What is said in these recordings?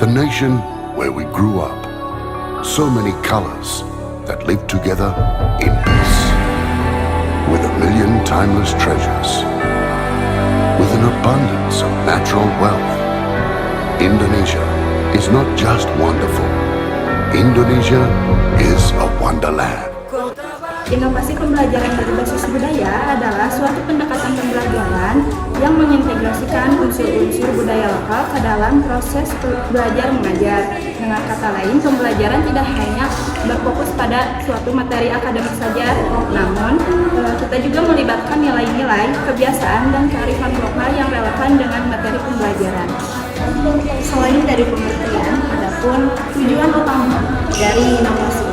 The nation where we grew up. So many colors that live together in peace. With a million timeless treasures. With an abundance of natural wealth. Indonesia is not just wonderful. Indonesia is a wonderland. Inovasi pembelajaran berbasis budaya adalah suatu pendekatan pembelajaran yang mengintegrasikan unsur-unsur budaya lokal ke dalam proses belajar mengajar. Dengan kata lain, pembelajaran tidak hanya berfokus pada suatu materi akademik saja, namun kita juga melibatkan nilai-nilai, kebiasaan, dan kearifan lokal yang relevan dengan materi pembelajaran. Selain dari pengertian, adapun tujuan utama dari inovasi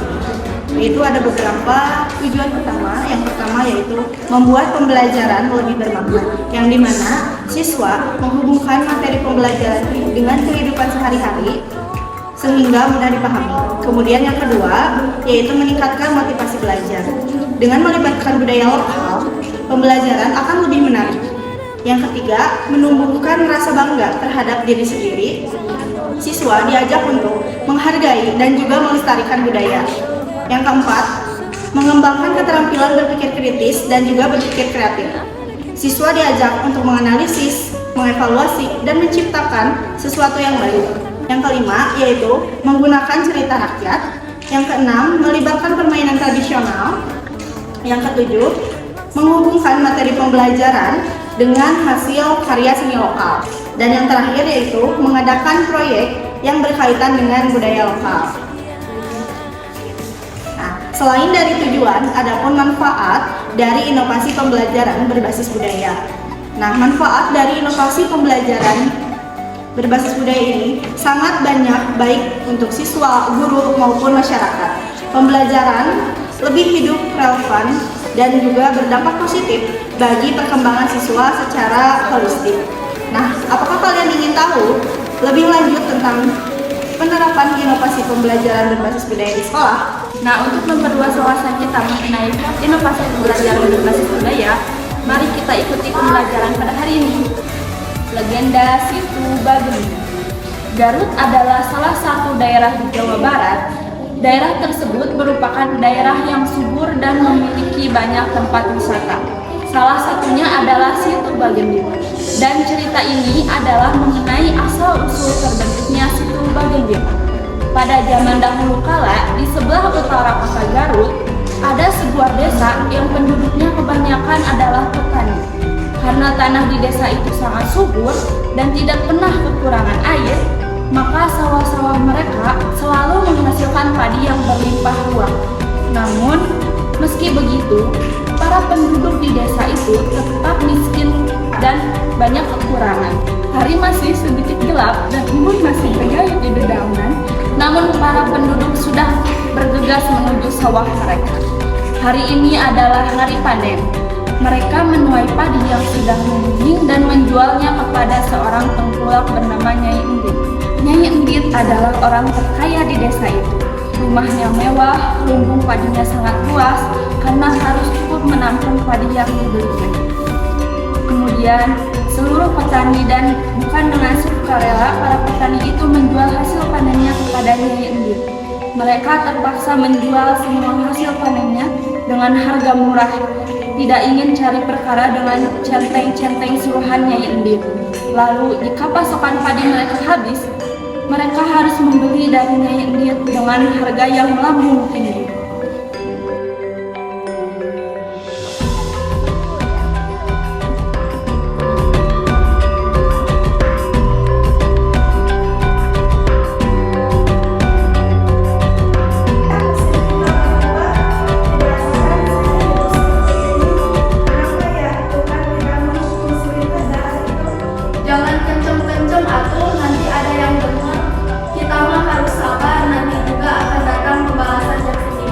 yaitu ada beberapa tujuan utama. Yang pertama yaitu membuat pembelajaran lebih bermakna, yang dimana siswa menghubungkan materi pembelajaran dengan kehidupan sehari-hari sehingga mudah dipahami. Kemudian yang kedua yaitu meningkatkan motivasi belajar. Dengan melibatkan budaya lokal, pembelajaran akan lebih menarik. Yang ketiga, menumbuhkan rasa bangga terhadap diri sendiri. Siswa diajak untuk menghargai dan juga melestarikan budaya. Yang keempat, mengembangkan keterampilan berpikir kritis dan juga berpikir kreatif. Siswa diajak untuk menganalisis, mengevaluasi, dan menciptakan sesuatu yang baru. Yang kelima, yaitu menggunakan cerita rakyat. Yang keenam, melibatkan permainan tradisional. Yang ketujuh, menghubungkan materi pembelajaran dengan hasil karya seni lokal. Dan yang terakhir yaitu mengadakan proyek yang berkaitan dengan budaya lokal. Selain dari tujuan, adapun manfaat dari inovasi pembelajaran berbasis budaya. Nah, manfaat dari inovasi pembelajaran berbasis budaya ini sangat banyak, baik untuk siswa, guru, maupun masyarakat. Pembelajaran lebih hidup, relevan, dan juga berdampak positif bagi perkembangan siswa secara holistik. Nah, apakah kalian ingin tahu lebih lanjut tentang penerapan inovasi pembelajaran berbasis budaya di sekolah? Nah, untuk memperluas wawasan kita mengenai inovasi pembelajaran berbasis budaya, mari kita ikuti pembelajaran pada hari ini. Legenda Situ Bagendit. Garut adalah salah satu daerah di Jawa Barat. Daerah tersebut merupakan daerah yang subur dan memiliki banyak tempat wisata. Salah satunya adalah Situ Bagendit. Dan cerita ini adalah mengenai asal-usul terbentuknya Situ Bagendit. Pada zaman dahulu kala, di sebelah utara kota Garut, ada sebuah desa yang penduduknya kebanyakan adalah petani. Karena tanah di desa itu sangat subur dan tidak pernah kekurangan air, maka sawah-sawah mereka selalu menghasilkan padi yang berlimpah ruah. Namun, meski begitu, para penduduk di desa itu tetap miskin dan banyak kekurangan. Hari masih sedikit gelap dan embun masih bergayut di dedaunan. Namun para penduduk sudah bergegas menuju sawah mereka. Hari ini adalah hari panen. Mereka menuai padi yang sudah menguning dan menjualnya kepada seorang tengkulak bernama Nyai Endit. Nyai Endit adalah orang terkaya di desa itu. Rumahnya mewah, lumbung padinya sangat luas karena harus cukup menampung padi yang dibelinya. Kemudian seluruh petani dan bukan dengan sukarela, para petani itu menjual hasil panennya kepada Nyai Endit. Mereka terpaksa menjual semua hasil panennya dengan harga murah, tidak ingin cari perkara dengan centeng-centeng suruhan Nyai Endit. Lalu jika pasokan padi mereka habis, mereka harus membeli dari Nyai Endit dengan harga yang melambung tinggi. Jangan kenceng-kenceng atuh, nanti ada yang dengar. Kita mah harus sabar, nanti juga akan datang pembalasan yang sedih.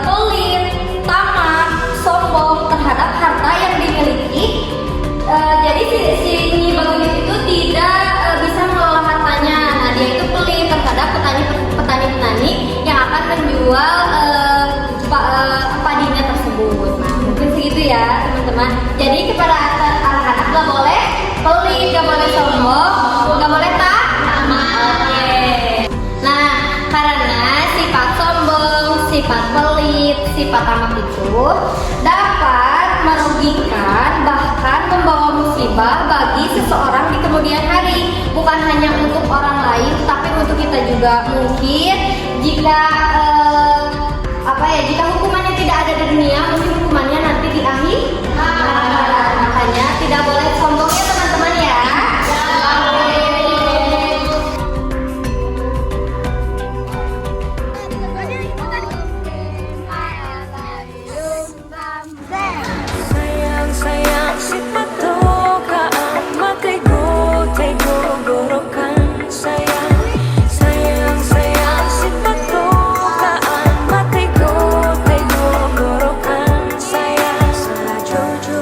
pelit, tamak, sombong terhadap harta yang dimiliki. Jadi si Nyi Bagunit itu tidak bisa mengelola hartanya. Nah, dia itu pelit terhadap petani-petani yang akan menjual padinya tersebut. Nah, mungkin segitu ya teman-teman. Jadi kepada anak-anak gak boleh pelit, gak boleh sombong, gak boleh tamak. Oke. Nah, karena sifat sombong, sifat pelit, sifat tamak itu dapat merugikan bahkan membawa musibah bagi seseorang di kemudian hari. Bukan hanya untuk orang lain, tapi untuk kita juga. Mungkin jika jika hukumannya tidak ada di dunia, mungkin hukumannya nanti di akhir. Makanya tidak boleh sombong ya teman-teman ya. Sayang sifat tokaan makai go gorokan sayang sifat tokaan makai go gorokan sayang sajojo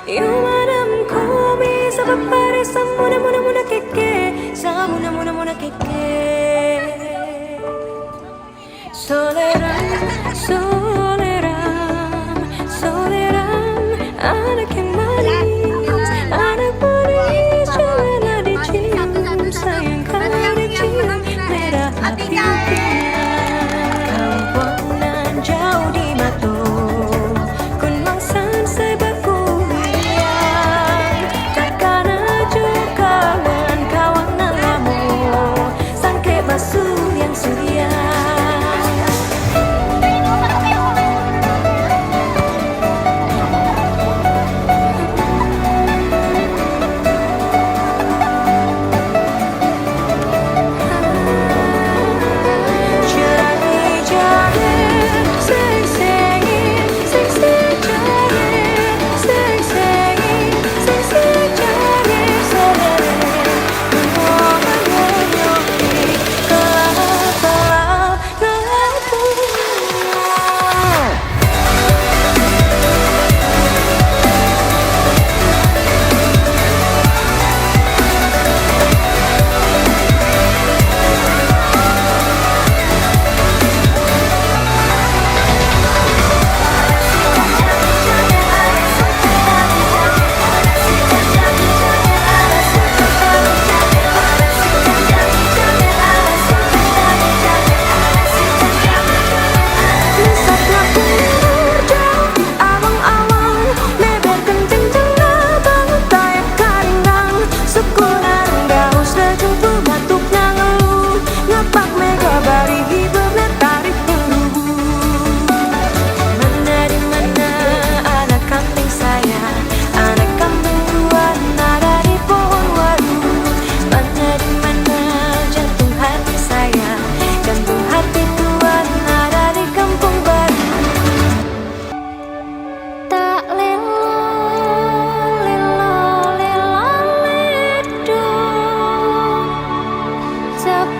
yumadam komi sabab pare samuna keke samuna keke Soleram, anak yang manis, anak manis, janganlah dicium, sayang kalau dicium, merah hatinya. Kawan jauh di mata, kun mangsan sebaku liang, takkan aja kawan nalamu, sangke basuh yang surya.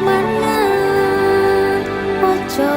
Mana ojo